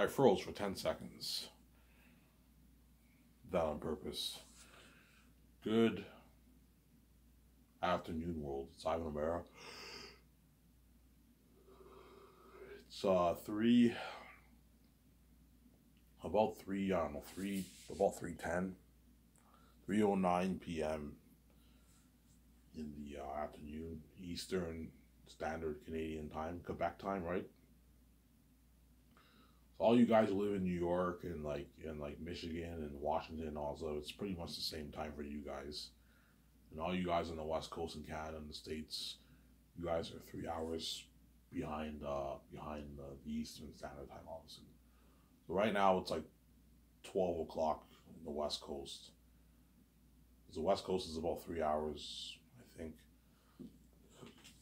I froze for 10 seconds. That on purpose. Good afternoon, world. It's Ivan O'Mara. It's about 3:10, 3:09 p.m. in the afternoon, Eastern Standard Canadian Time, Quebec time, right? So all you guys who live in New York and like Michigan and Washington also, it's pretty much the same time for you guys. And all you guys on the West Coast in Canada and the States, you guys are 3 hours behind the Eastern Standard Time, obviously. So right now it's like 12 o'clock in the West Coast. The West Coast is about 3 hours, I think,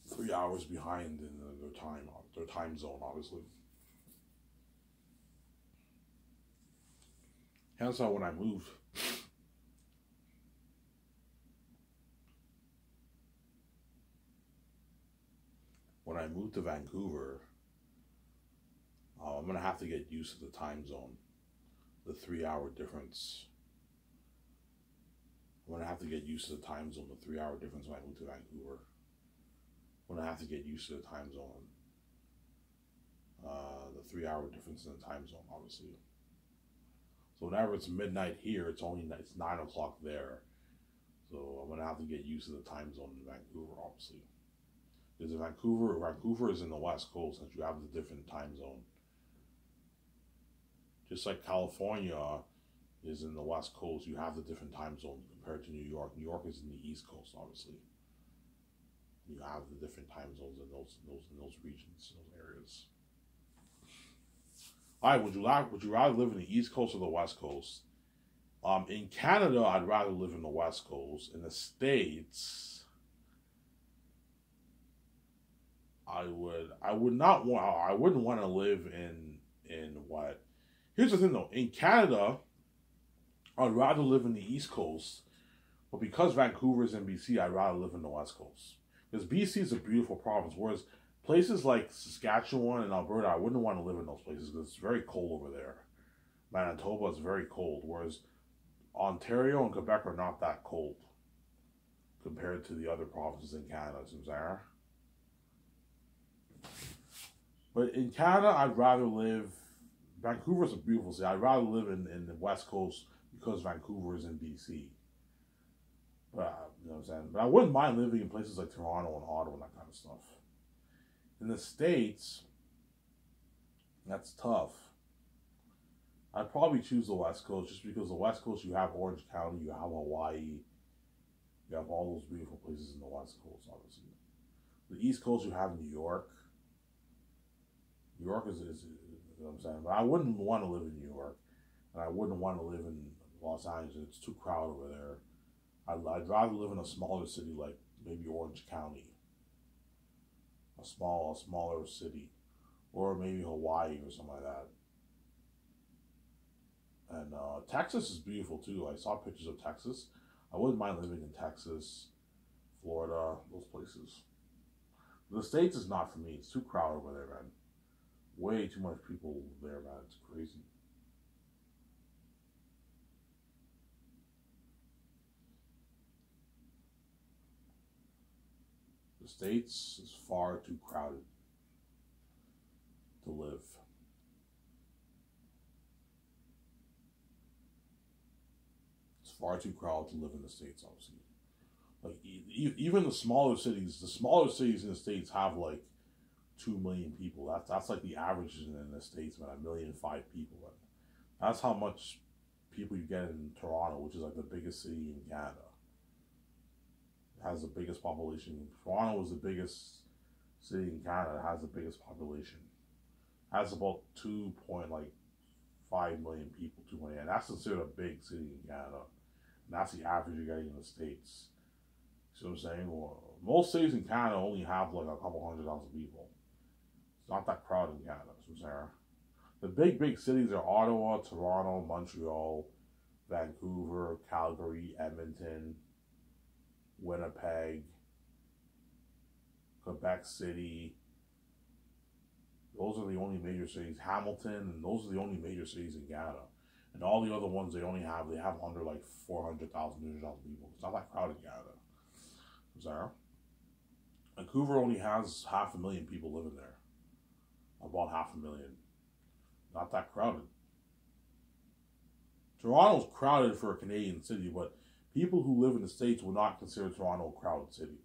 3 hours behind in their time zone, obviously. Hence how when I moved to Vancouver, I'm gonna have to get used to the time zone, the 3 hour difference. I'm gonna have to get used to the time zone, the 3 hour difference when I moved to Vancouver. I'm gonna have to get used to the time zone, the 3 hour difference in the time zone, obviously. So whenever it's midnight here, it's 9 o'clock there. So I'm gonna have to get used to the time zone in Vancouver, obviously. Because Vancouver is in the West Coast, and you have the different time zone. Just like California is in the West Coast, you have the different time zone compared to New York. New York is in the East Coast, obviously. You have the different time zones in those regions, those areas. All right, would you rather live in the East Coast or the West Coast? In Canada, I'd rather live in the West Coast. In the States, I wouldn't want to live in what? Here's the thing though. In Canada, I'd rather live in the East Coast, but because Vancouver is in BC, I'd rather live in the West Coast. Because BC is a beautiful province, whereas places like Saskatchewan and Alberta, I wouldn't want to live in those places because it's very cold over there. Manitoba is very cold, whereas Ontario and Quebec are not that cold compared to the other provinces in Canada. But in Canada, I'd rather live. Vancouver's a beautiful city. I'd rather live in the West Coast because Vancouver is in BC. But you know what I'm saying. But I wouldn't mind living in places like Toronto and Ottawa and that kind of stuff. In the States, that's tough. I'd probably choose the West Coast just because the West Coast, you have Orange County, you have Hawaii, you have all those beautiful places in the West Coast, obviously. The East Coast, you have New York. New York is you know what I'm saying? But I wouldn't want to live in New York, and I wouldn't want to live in Los Angeles. It's too crowded over there. I'd rather live in a smaller city like maybe Orange County. A smaller city, or maybe Hawaii or something like that. And Texas is beautiful too. I saw pictures of Texas. I wouldn't mind living in Texas, Florida, those places. The States is not for me. It's too crowded over there, man. Way too much people there, man. It's crazy. The States is far too crowded to live. It's far too crowded to live in the States, obviously. Like, even the smaller cities in the States have like 2 million people. That's like the average in the States, man, 1,000,005 people. That's how much people you get in Toronto, which is like the biggest city in Canada. Has the biggest population. Toronto is the biggest city in Canada. It has the biggest population. It has about 2.5 million people. 2 million. And that's considered a big city in Canada. And that's the average you're getting in the States. See what I'm saying? Well, most cities in Canada only have like a couple 100,000 people. It's not that crowded in Canada. See what I'm saying? The big cities are Ottawa, Toronto, Montreal, Vancouver, Calgary, Edmonton, Winnipeg, Quebec City, Those are the only major cities. Hamilton, and those are the only major cities in Canada. And all the other ones they have under like 400,000, 200,000 people. It's not that crowded in Canada. Sarah? Vancouver only has 500,000 people living there. About 500,000. Not that crowded. Toronto's crowded for a Canadian city, but people who live in the States would not consider Toronto a crowded city.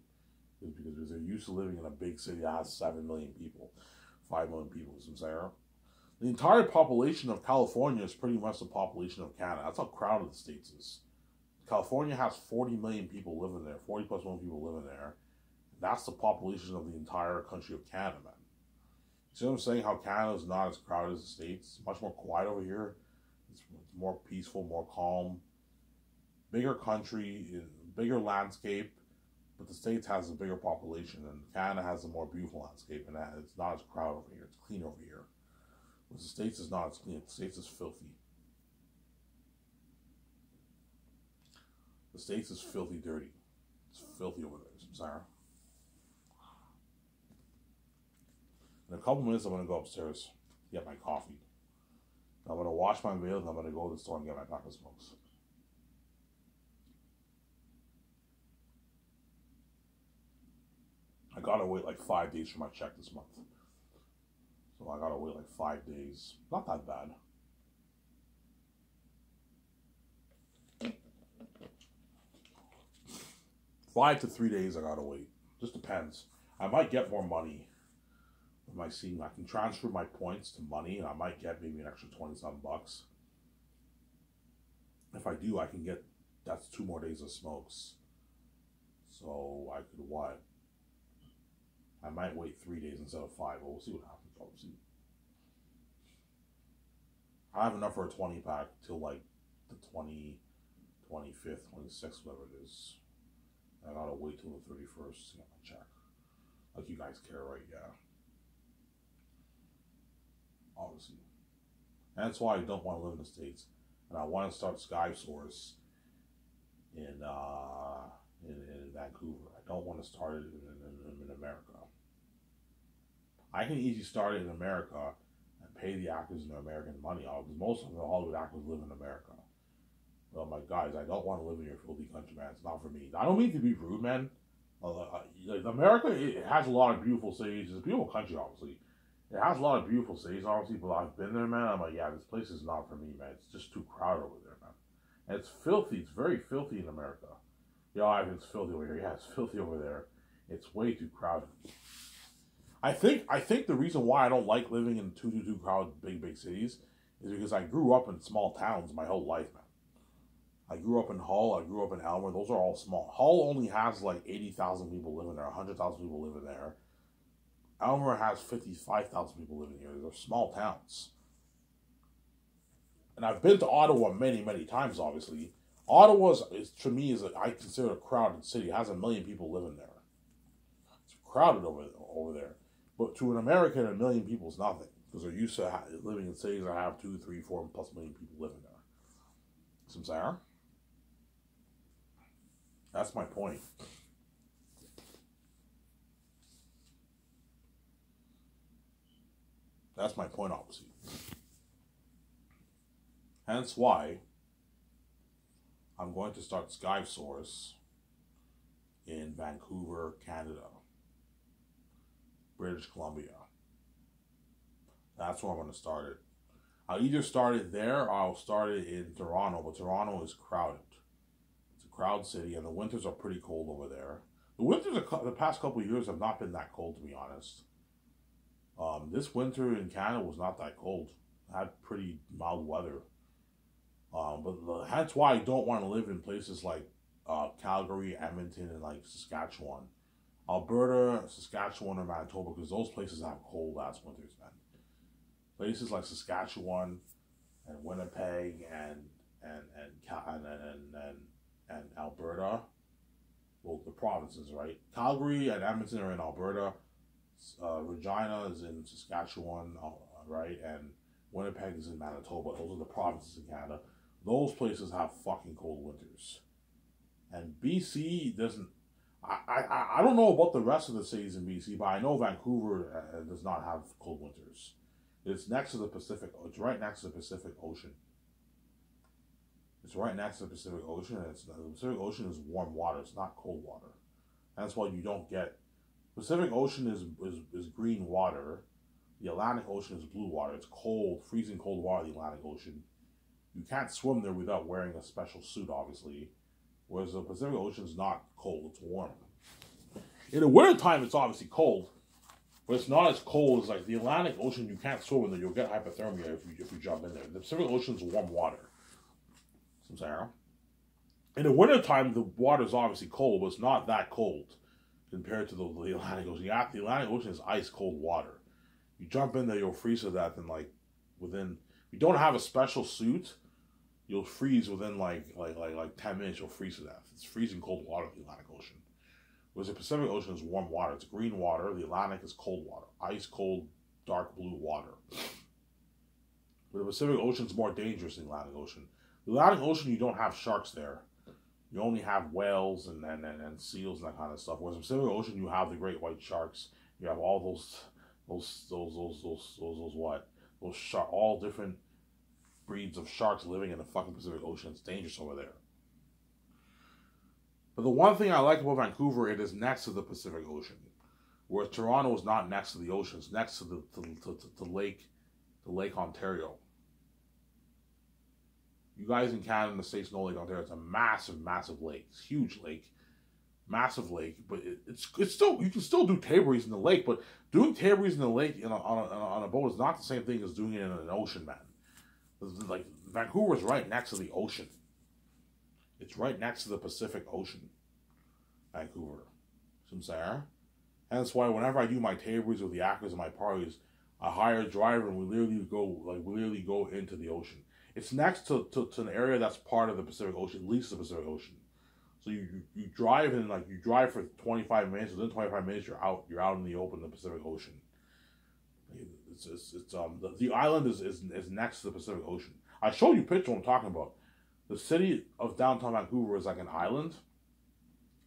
Because they're used to living in a big city that has 7 million people, 5 million people, Sarah. The entire population of California is pretty much the population of Canada. That's how crowded the States is. California has 40 million people living there, 40 plus million people living there. That's the population of the entire country of Canada, man. See what I'm saying? How Canada is not as crowded as the States. It's much more quiet over here. It's more peaceful, more calm. Bigger country, bigger landscape. But the States has a bigger population, and Canada has a more beautiful landscape, and it's not as crowded over here. It's clean over here. But the States is not as clean. The States is filthy. The States is filthy dirty. It's filthy over there, Sarah. In a couple minutes, I'm going to go upstairs to get my coffee. I'm going to wash my veil, and I'm going to go to the store and get my pack of smokes. I gotta wait like 5 days for my check this month. So I gotta wait like 5 days. Not that bad. $5 to 3 days I gotta wait. Just depends. I might get more money with my Steam. I can transfer my points to money, and I might get maybe an extra 20-something bucks. If I do, I can get, that's 2 more days of smokes. So I could what? I might wait 3 days instead of 5, but we'll see what happens, obviously. I have enough for a 20 pack till like the 25th, 26th, whatever it is. I gotta wait till the 31st to get my check. Like you guys care, right? Yeah. Obviously. And that's why I don't want to live in the States. And I want to start SkySource in Vancouver. I don't want to start it in America. I can easily start it in America and pay the actors in American money, because most of the Hollywood actors live in America. But I'm like, guys, I don't want to live in your filthy country, man. It's not for me. I don't mean to be rude, man. Like America, it has a lot of beautiful cities. It's a beautiful country, obviously. It has a lot of beautiful cities, obviously, but I've been there, man. I'm like, yeah, this place is not for me, man. It's just too crowded over there, man. And it's filthy. It's very filthy in America. Yeah, it's filthy over here. Yeah, it's filthy over there. It's way too crowded. I think the reason why I don't like living in too crowded big cities is because I grew up in small towns my whole life, man. I grew up in Hull. I grew up in Elmer. Those are all small. Hull only has like 80,000 people living there. 100,000 people living there. Elmer has 55,000 people living here. They're small towns. And I've been to Ottawa many times, obviously. Ottawa to me, I consider a crowded city. It has 1 million people living there. It's crowded over there. But to an American, 1 million people is nothing. Because they're used to living in cities that have 2, 3, 4 plus million people living there. Some Sarah? That's my point. That's my point, obviously. Hence why I'm going to start SkySource in Vancouver, Canada, British Columbia. That's where I'm going to start it. I'll either start it there or I'll start it in Toronto, but Toronto is crowded. It's a crowd city, and the winters are pretty cold over there. The winters, the past couple of years, have not been that cold, to be honest. This winter in Canada was not that cold. It had pretty mild weather. That's why I don't want to live in places like Calgary, Edmonton, and like Saskatchewan. Alberta, Saskatchewan, or Manitoba, because those places have cold-ass winters, man. Places like Saskatchewan and Winnipeg and Alberta, well, the provinces, right? Calgary and Edmonton are in Alberta. Regina is in Saskatchewan, right? And Winnipeg is in Manitoba. Those are the provinces in Canada. Those places have fucking cold winters. And BC doesn't. I don't know about the rest of the cities in BC, but I know Vancouver does not have cold winters. It's next to the Pacific. It's right next to the Pacific Ocean. It's right next to the Pacific Ocean, and the Pacific Ocean is warm water. It's not cold water. That's why you don't get. Pacific Ocean is green water. The Atlantic Ocean is blue water. It's cold, freezing cold water. The Atlantic Ocean. You can't swim there without wearing a special suit, obviously. Whereas the Pacific Ocean is not cold; it's warm. In the wintertime, it's obviously cold, but it's not as cold as like the Atlantic Ocean. You can't swim in there; you'll get hypothermia if you jump in there. The Pacific Ocean is warm water. In the wintertime, the water is obviously cold, but it's not that cold compared to the Atlantic Ocean. The Atlantic Ocean is ice cold water. You jump in there, you'll freeze to death, and like within, if you don't have a special suit, you'll freeze within like 10 minutes. You'll freeze to death. It's freezing cold water in the Atlantic Ocean. Whereas the Pacific Ocean is warm water. It's green water. The Atlantic is cold water, ice cold, dark blue water. But the Pacific Ocean is more dangerous than the Atlantic Ocean. The Atlantic Ocean, you don't have sharks there. You only have whales and seals and that kind of stuff. Whereas in the Pacific Ocean, you have the great white sharks. You have all all different breeds of sharks living in the fucking Pacific Ocean. It's dangerous over there. But the one thing I like about Vancouver, it is next to the Pacific Ocean, whereas Toronto is not next to the ocean. It's next to the Lake Ontario. You guys in Canada and the States know Lake Ontario. It's a massive, massive lake. It's a huge lake. Massive lake. But it's still, you can still do tabories in the lake, but doing tabories in the lake on a boat is not the same thing as doing it in an ocean, man. Like, Vancouver's right next to the ocean. It's right next to the Pacific Ocean. Vancouver. See what I'm saying? And that's why whenever I do my tabories with the actors and my parties, I hire a driver and we literally go into the ocean. It's next to an area that's part of the Pacific Ocean, at least the Pacific Ocean. So you drive and you drive for 25 minutes. Within 25 minutes, you're out in the open, in the Pacific Ocean. The island is next to the Pacific Ocean. I showed you a picture. What I'm talking about. The city of downtown Vancouver is like an island,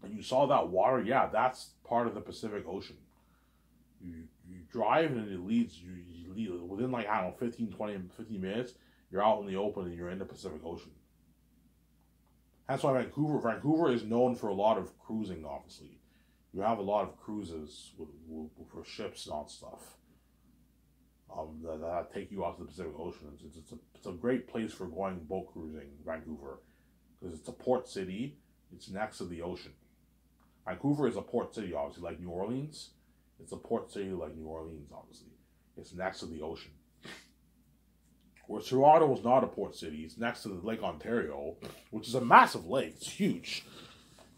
and you saw that water. Yeah, that's part of the Pacific Ocean. You drive and it leads you within 15 minutes. You're out in the open and you're in the Pacific Ocean. That's why Vancouver is known for a lot of cruising, obviously. You have a lot of cruises for ships and all stuff that take you out to the Pacific Ocean. It's a great place for going boat cruising, Vancouver, because it's a port city. It's next to the ocean. Vancouver is a port city, obviously, like New Orleans. It's a port city like New Orleans, obviously. It's next to the ocean. Where Toronto is not a port city, it's next to the Lake Ontario, which is a massive lake. It's huge.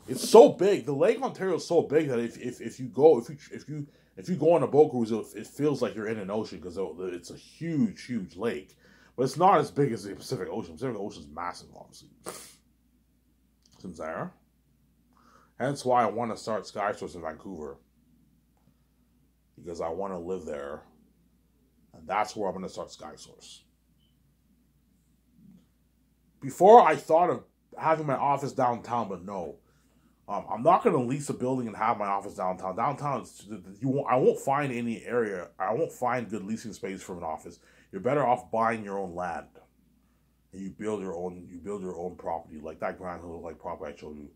It's so big. The Lake Ontario is so big that if you go on a boat cruise, it feels like you're in an ocean because it's a huge, huge lake. But it's not as big as the Pacific Ocean. The Pacific Ocean is massive, obviously. Since there, hence why I want to start SkySource in Vancouver, because I want to live there, and that's where I'm going to start SkySource. Before, I thought of having my office downtown, but no. I'm not going to lease a building and have my office downtown. Downtown, I won't find any area. I won't find good leasing space for an office. You're better off buying your own land, and you build your own property, like that Grand Hill property I showed you.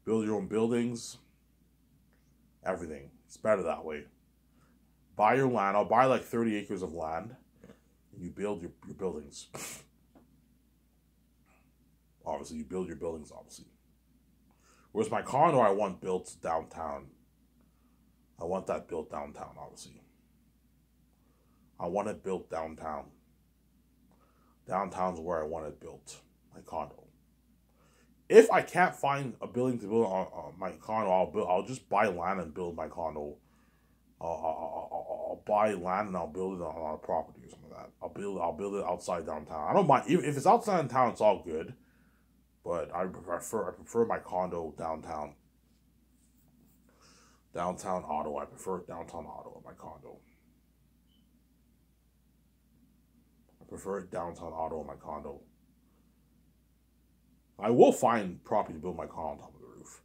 Build your own buildings, everything. It's better that way. Buy your land. I'll buy 30 acres of land, and you build your buildings. Obviously, you build your buildings, obviously. Whereas my condo, I want built downtown. I want that built downtown, obviously. I want it built downtown. Downtown's where I want it built, my condo. If I can't find a building to build on my condo, I'll just buy land and build my condo. I'll buy land and I'll build it on a property or something like that. I'll build it outside downtown. I don't mind if it's outside town. It's all good. But I prefer my condo downtown. Downtown Ottawa. I prefer downtown Ottawa, my condo. I prefer downtown Ottawa, my condo. I will find property to build my condo on top of the roof.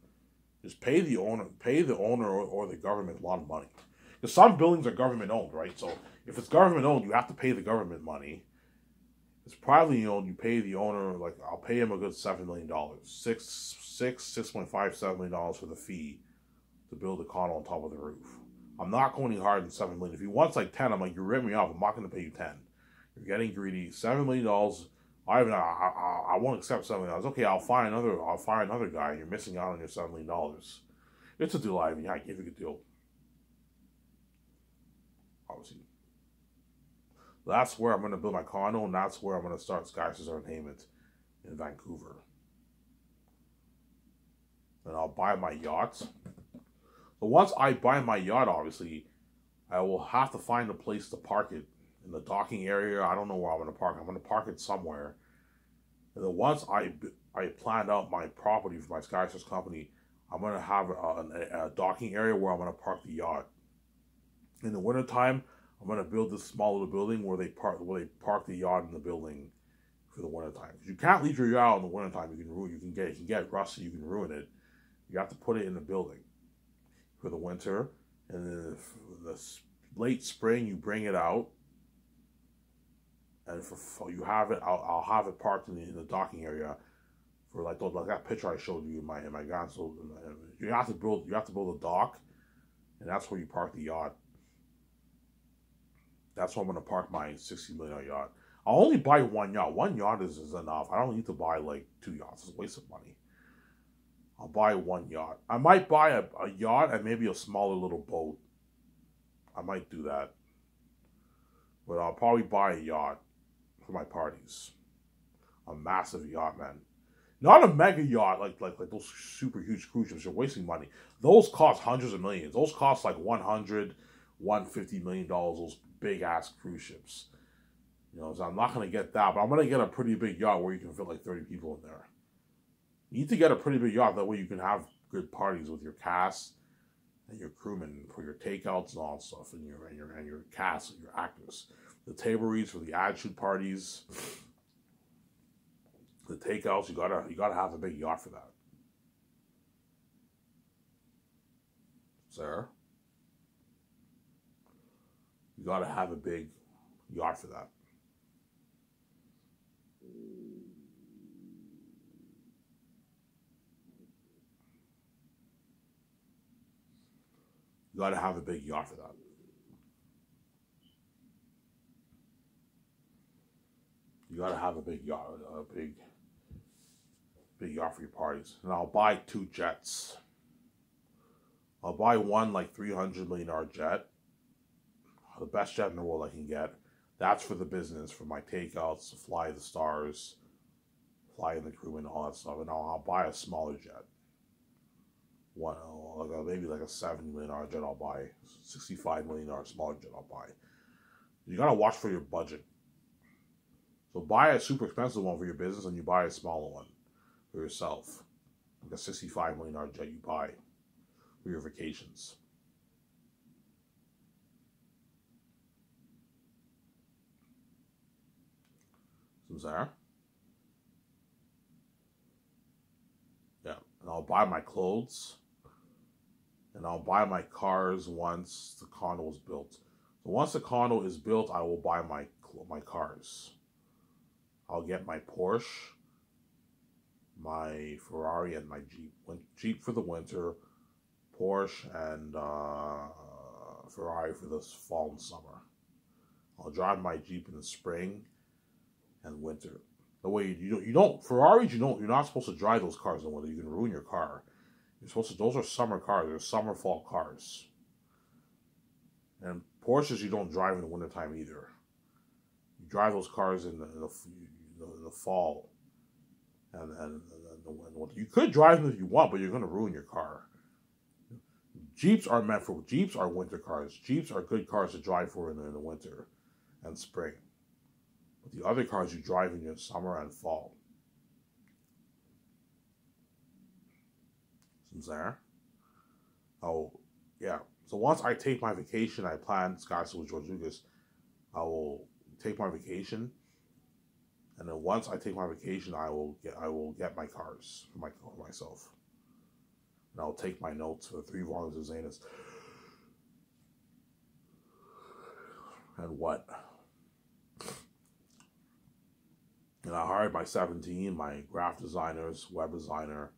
Just pay the owner or the government a lot of money. Because some buildings are government owned, right? So if it's government owned, you have to pay the government money. It's privately owned, you pay the owner, like, I'll pay him a good $7 million. $6.5 to $7 million for the fee to build a condo on top of the roof. I'm not going any harder than $7 million. If he wants like 10, I'm like, you're ripping me off. I'm not going to pay you 10. You're getting greedy. $7 million. I won't accept $7 million. Okay, I'll find another guy. You're missing out on your $7 million. It's a deal, Ivan. Yeah, I gave you a good deal. Obviously. That's where I'm going to build my condo, and that's where I'm going to start Skysters Entertainment in Vancouver. And I'll buy my yacht. But once I buy my yacht, obviously, I will have to find a place to park it in the docking area. I don't know where I'm going to park it. I'm going to park it somewhere. And then once I planned out my property for my Skysters company, I'm going to have a docking area where I'm going to park the yacht. In the wintertime, I'm going to build this small little building where they park the yacht in the building for the wintertime. You can't leave your yacht in the wintertime. You can get rusty. You can ruin it. You have to put it in the building for the winter, and then the late spring you bring it out, and you have it. I'll have it parked in the docking area for like that picture I showed you in my gun. So you have to build a dock, and that's where you park the yacht. That's where I'm going to park my $60 million yacht. I'll only buy one yacht. One yacht is enough. I don't need to buy like 2 yachts. It's a waste of money. I'll buy one yacht. I might buy a yacht and maybe a smaller little boat. I might do that. But I'll probably buy a yacht for my parties. A massive yacht, man. Not a mega yacht like those super huge cruise ships. You're wasting money. Those cost hundreds of millions. Those cost like $100, $150 million. Those big ass cruise ships. You know, so I'm not gonna get that, but I'm gonna get a pretty big yacht where you can fit like 30 people in there. You need to get a pretty big yacht, that way you can have good parties with your cast and your crewmen for your takeouts and all that stuff, and your cast and your actors. The table reads for the attitude parties. The takeouts, you gotta have a big yacht for that. Sarah? You gotta have a big yacht for that. You gotta have a big yacht for that. You gotta have a big yacht, big yacht for your parties. And I'll buy 2 jets. I'll buy one like $300 million jet. The best jet in the world I can get. That's for the business, for my takeouts, to fly the stars, fly in the crewmen, all that stuff. And I'll buy a smaller jet. Maybe like a $70 million jet I'll buy. $65 million smaller jet I'll buy. You gotta watch for your budget. So buy a super expensive one for your business, and you buy a smaller one for yourself. Like a $65 million jet you buy for your vacations. There. Yeah, and I'll buy my clothes, and I'll buy my cars once the condo is built. So once the condo is built, I will buy my cars. I'll get my Porsche, my Ferrari, and my Jeep. Jeep for the winter, Porsche and Ferrari for this fall and summer. I'll drive my Jeep in the spring and winter. The way you don't Ferraris, you're not supposed to drive those cars in winter. You can ruin your car. You're supposed to. Those are summer cars. They're summer fall cars. And Porsches you don't drive in the wintertime either. You drive those cars in the fall, and the winter. You could drive them if you want, but you're going to ruin your car. Jeeps are winter cars. Jeeps are good cars to drive for in the winter and spring. But the other cars you drive in your summer and fall. There. Oh, yeah. So once I take my vacation, I plan Skysters with George Lucas. I will take my vacation, and then once I take my vacation, I will get my cars for myself. and I'll take my notes for the 3 volumes of Zanus. And what? And I hired my 17, my graphic designers, web designer,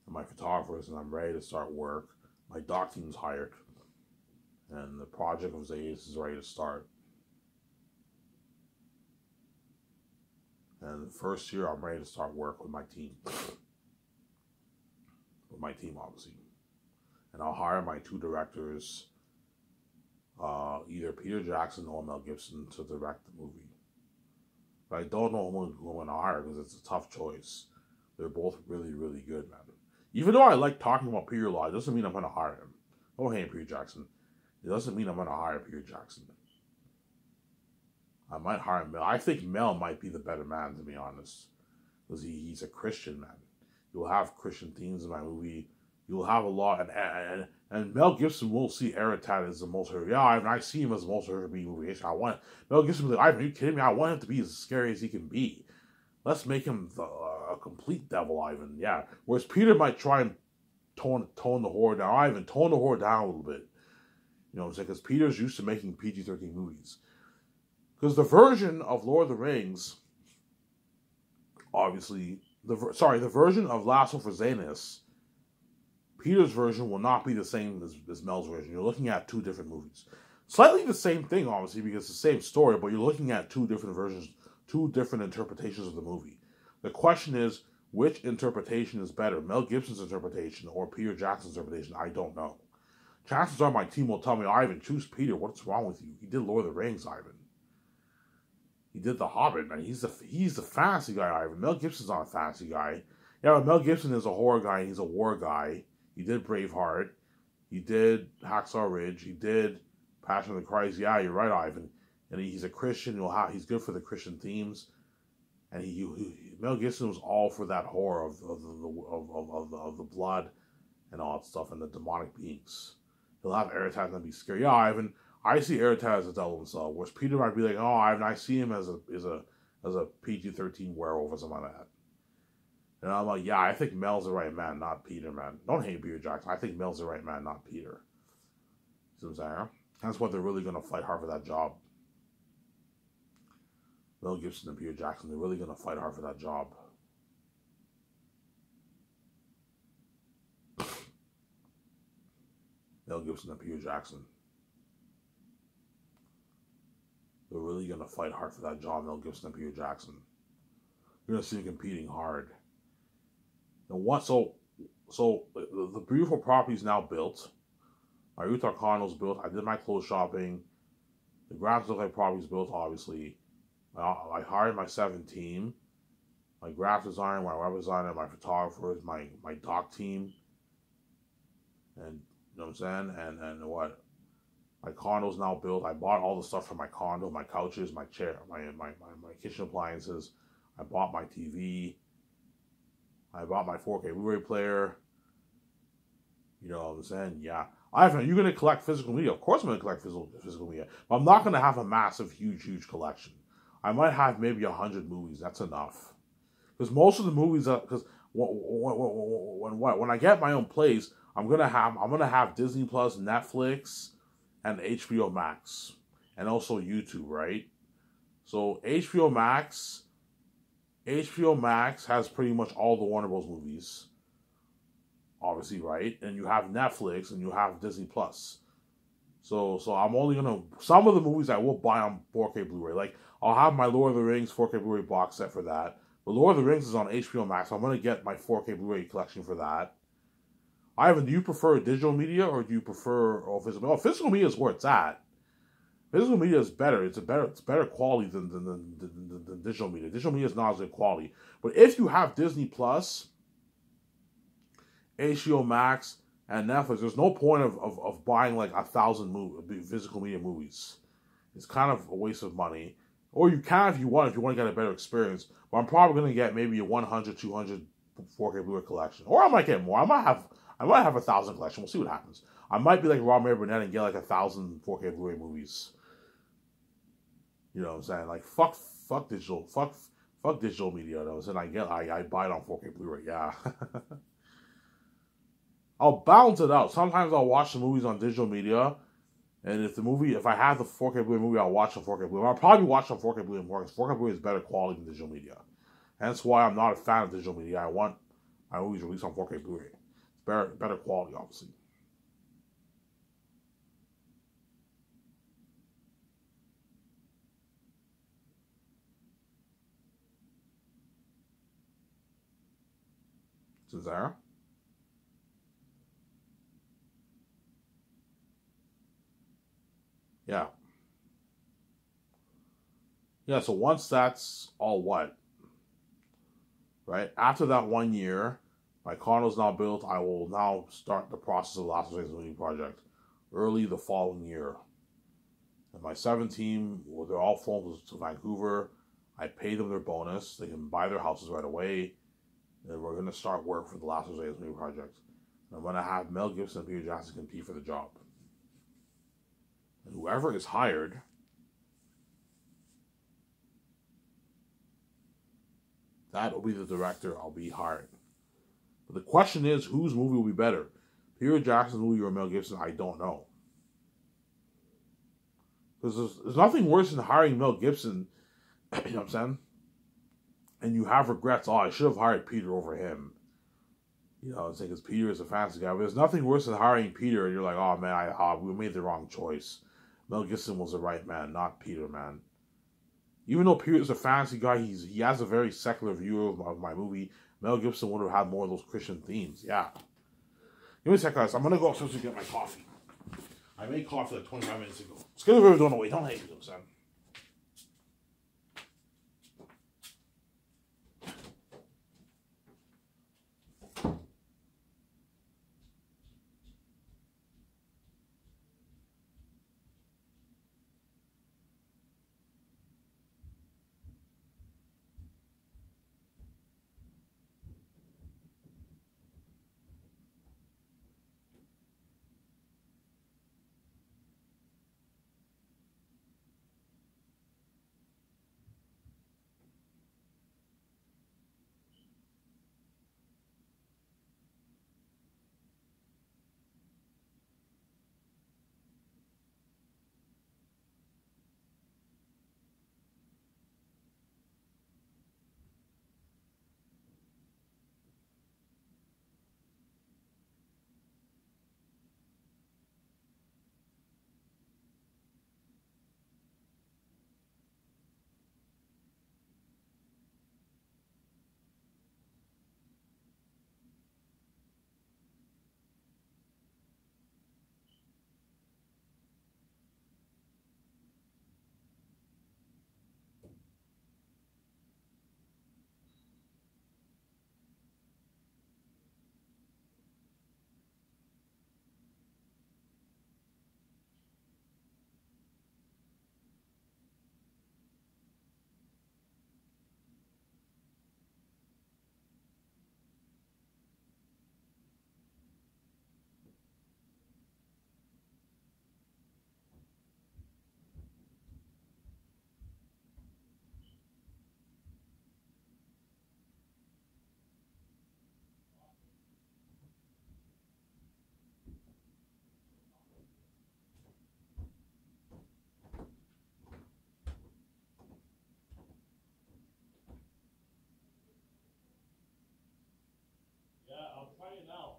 and my photographers, and I'm ready to start work. My doc team's hired, and the project of Zanus is ready to start. And the first year, I'm ready to start work with my team. With my team, obviously. And I'll hire my 2 directors, either Peter Jackson or Mel Gibson, to direct the movie. But I don't know who I'm going to hire because it's a tough choice. They're both really, really good, man. Even though I like talking about Peter a lot, it doesn't mean I'm going to hire him. Don't hate Peter Jackson. It doesn't mean I'm going to hire Peter Jackson. I might hire Mel. I think Mel might be the better man, to be honest. Because he's a Christian man. You'll have Christian themes in my movie. You'll have a lot. And Mel Gibson will see Eritad as the most horrific. Yeah, I see him as the most horrific movie. Mel Gibson will be like, Ivan, are you kidding me? I want him to be as scary as he can be. Let's make him a complete devil, Ivan. Yeah. Whereas Peter might try and tone the horror down. Ivan, tone the horror down a little bit. You know what I'm saying? Because Peter's used to making PG-13 movies. Because the version of Lord of the Rings, obviously, the version of Lasso for Zanus, Peter's version will not be the same as Mel's version. You're looking at 2 different movies. Slightly the same thing, obviously, because it's the same story, but you're looking at 2 different versions, 2 different interpretations of the movie. The question is, which interpretation is better, Mel Gibson's interpretation or Peter Jackson's interpretation? I don't know. Chances are my team will tell me, Ivan, choose Peter. What's wrong with you? He did Lord of the Rings, Ivan. He did The Hobbit, man. He's the fantasy guy, Ivan. Mel Gibson's not a fantasy guy. Yeah, but Mel Gibson is a horror guy. He's a war guy. He did Braveheart. He did Hacksaw Ridge. He did Passion of the Christ. Yeah, you're right, Ivan. And he's a Christian. He's good for the Christian themes. And Mel Gibson was all for that horror of the blood and all that stuff and the demonic beings. He'll have Eritad and be scary. Yeah, Ivan. I see Eritad as a devil himself. Whereas Peter might be like, oh, Ivan, I see him as a PG-13 werewolf or something like that. And I'm like, yeah, I think Mel's the right man, not Peter, man. Don't hate Peter Jackson. I think Mel's the right man, not Peter. See what I'm saying? That's what they're really going to fight hard for that job. Mel Gibson and Peter Jackson, they're really going to fight hard for that job. Mel Gibson and Peter Jackson. They're really going to fight hard for that job, Mel Gibson and Peter Jackson. You're going to see them competing hard. And what? So the beautiful property is now built. My Utah condo's built. I did my clothes shopping. The graphics look like property's built, obviously. I hired my 7 team. My graphic designer, my web designer, my photographers, my doc team. And you know what I'm saying? And what? My condo's now built. I bought all the stuff for my condo, my couches, my chair, my kitchen appliances. I bought my TV. I bought my 4K Blu-ray player. You know what I'm saying? Yeah. Ivan, are you going to collect physical media? Of course I'm going to collect physical media. But I'm not going to have a massive, huge collection. I might have maybe 100 movies. That's enough. Because most of the movies, because when I get my own place, I'm gonna have Disney Plus, Netflix, and HBO Max, and also YouTube, right? So HBO Max has pretty much all the Warner Bros. Movies, obviously, right? And you have Netflix and you have Disney Plus. So I'm only gonna, some of the movies I will buy on 4K Blu-ray. Like I'll have my Lord of the Rings 4K Blu-ray box set for that. But Lord of the Rings is on HBO Max, so I'm gonna get my 4K Blu-ray collection for that. Ivan, do you prefer digital media or do you prefer physical? Oh, physical media is where it's at. Physical media is better. It's better quality than digital media. Digital media is not as good quality. But if you have Disney Plus, HBO Max, and Netflix, there's no point of buying like 1,000 physical media movies. It's kind of a waste of money. Or you can if you want to get a better experience. But I'm probably going to get maybe a 100, 200 4K Blu-ray collection. Or I might get more. I might have 1,000 collection. We'll see what happens. I might be like Romare Burnett and get like 1,000 4K Blu-ray movies. You know what I'm saying? Like fuck digital. Fuck digital media though. And I buy it on 4K Blu-ray. Yeah. I'll balance it out. Sometimes I'll watch the movies on digital media, and if I have the 4K Blu-ray movie, I'll watch the 4K Blu-ray. I'll probably watch the 4K Blu-ray more because 4K Blu-ray is better quality than digital media. Hence why I'm not a fan of digital media. I want my movies released on 4K Blu-ray. It's better quality, obviously. Since there. Yeah. Yeah, so once that's all what, right? After that 1 year, my condo's now built, I will now start the process of the Las Vegas movie project early the following year. And my 7 team, well, they're all flown to Vancouver. I pay them their bonus. They can buy their houses right away. And we're going to start work for the Las Vegas movie project. And I'm going to have Mel Gibson and Peter Jackson compete for the job. And whoever is hired, that will be the director I'll be hiring. But the question is, whose movie will be better? Peter Jackson's movie or Mel Gibson? I don't know. Because there's nothing worse than hiring Mel Gibson, you know what I'm saying? And you have regrets. Oh, I should have hired Peter over him. You know, I'm saying because Peter is a fancy guy. But there's nothing worse than hiring Peter and you're like, oh man, we made the wrong choice. Mel Gibson was the right man, not Peter, man. Even though Peter's a fancy guy, he has a very secular view of my movie. Mel Gibson would have had more of those Christian themes. Yeah. Give me a sec, guys. I'm going to go upstairs to get my coffee. I made coffee like 25 minutes ago. Let's get over don't wait. Don't hate me, son. Yeah, I'll try it now.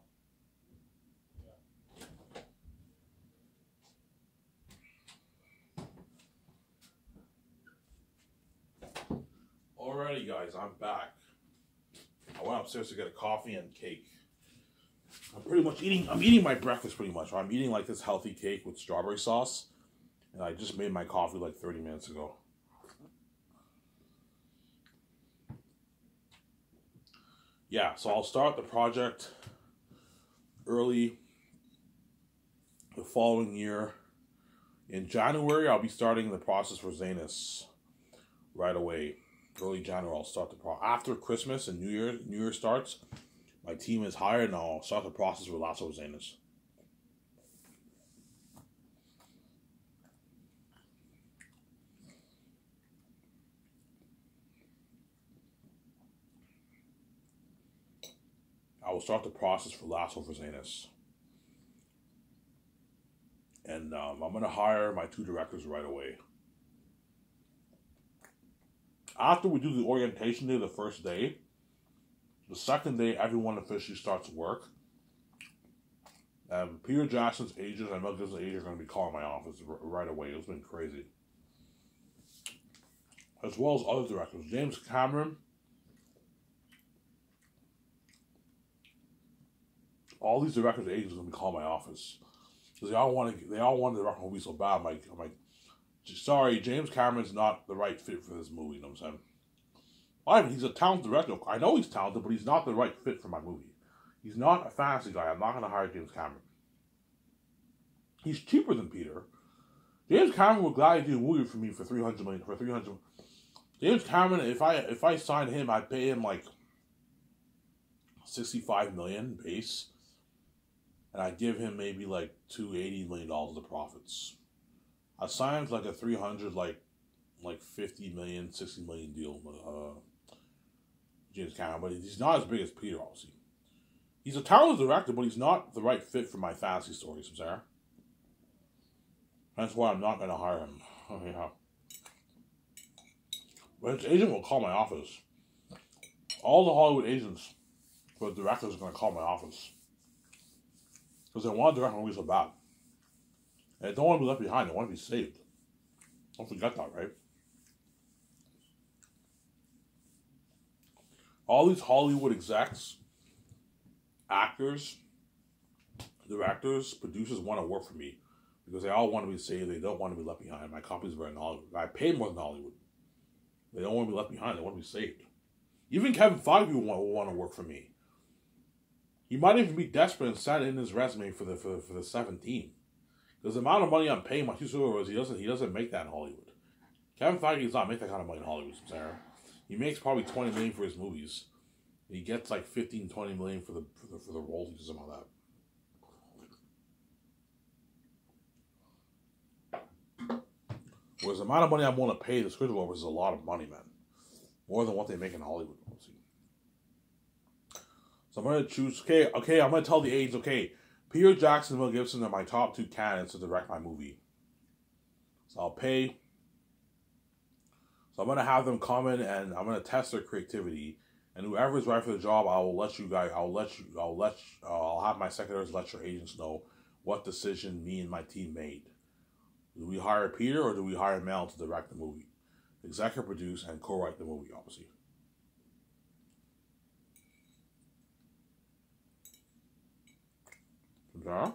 Alrighty, guys, I'm back. I went upstairs to get a coffee and cake. I'm eating my breakfast pretty much. I'm eating like this healthy cake with strawberry sauce. And I just made my coffee like 30 minutes ago. Yeah, so I'll start the project early the following year. In January, I'll be starting the process for Zanus right away. Early January, I'll start the process. After Christmas and New Year starts, my team is hired and I'll start the process for Lasso Zanus. I will start the process for Last Hope for Zanus. And I'm going to hire my 2 directors right away. After we do the orientation day the first day, the second day everyone officially starts work. Peter Jackson's agents and Mel Gibson's agent are going to be calling my office right away. It's been crazy. As well as other directors. James Cameron. All these directors' agents are going to be calling my office. Because they all want to direct a movie so bad. I'm like, sorry, James Cameron's not the right fit for this movie, you know what I'm saying? He's a talented director. I know he's talented, but he's not the right fit for my movie. He's not a fantasy guy. I'm not going to hire James Cameron. He's cheaper than Peter. James Cameron would gladly do a movie for me for $300 million. James Cameron, if I sign him, I'd pay him like $65 million base, and I'd give him maybe like $280 million of profits. I signed like a 300, like 50 million, 60 million deal. James Cameron, but he's not as big as Peter, obviously. He's a talented director, but he's not the right fit for my fantasy stories, Sarah. That's why I'm not going to hire him. Oh, yeah. But his agent will call my office. All the Hollywood agents for the directors are going to call my office. Because they want to direct movies so bad. And they don't want to be left behind. They want to be saved. Don't forget that, right? All these Hollywood execs, actors, directors, producers want to work for me. Because they all want to be saved. They don't want to be left behind. My company's very in Hollywood. I pay more than Hollywood. They don't want to be left behind. They want to be saved. Even Kevin Feige will want to work for me. He might even be desperate and send in his resume for the 17. Because the amount of money I'm paying my 2 superheroes, he doesn't make that in Hollywood. Kevin Feige does not make that kind of money in Hollywood, Sarah. He makes probably $20 million for his movies. And he gets like $15-20 million for the royalties and all that. Whereas the amount of money I'm willing to pay the script over is a lot of money, man. More than what they make in Hollywood. So I'm going to choose, okay, I'm going to tell the aides, okay, Peter Jackson and Mel Gibson are my top 2 candidates to direct my movie. So I'll pay. So I'm going to have them come in and I'm going to test their creativity. And whoever's right for the job, I'll have my secretaries let your agents know what decision me and my team made. Do we hire Peter or do we hire Mel to direct the movie? Executive produce and co-write the movie, obviously. Yeah.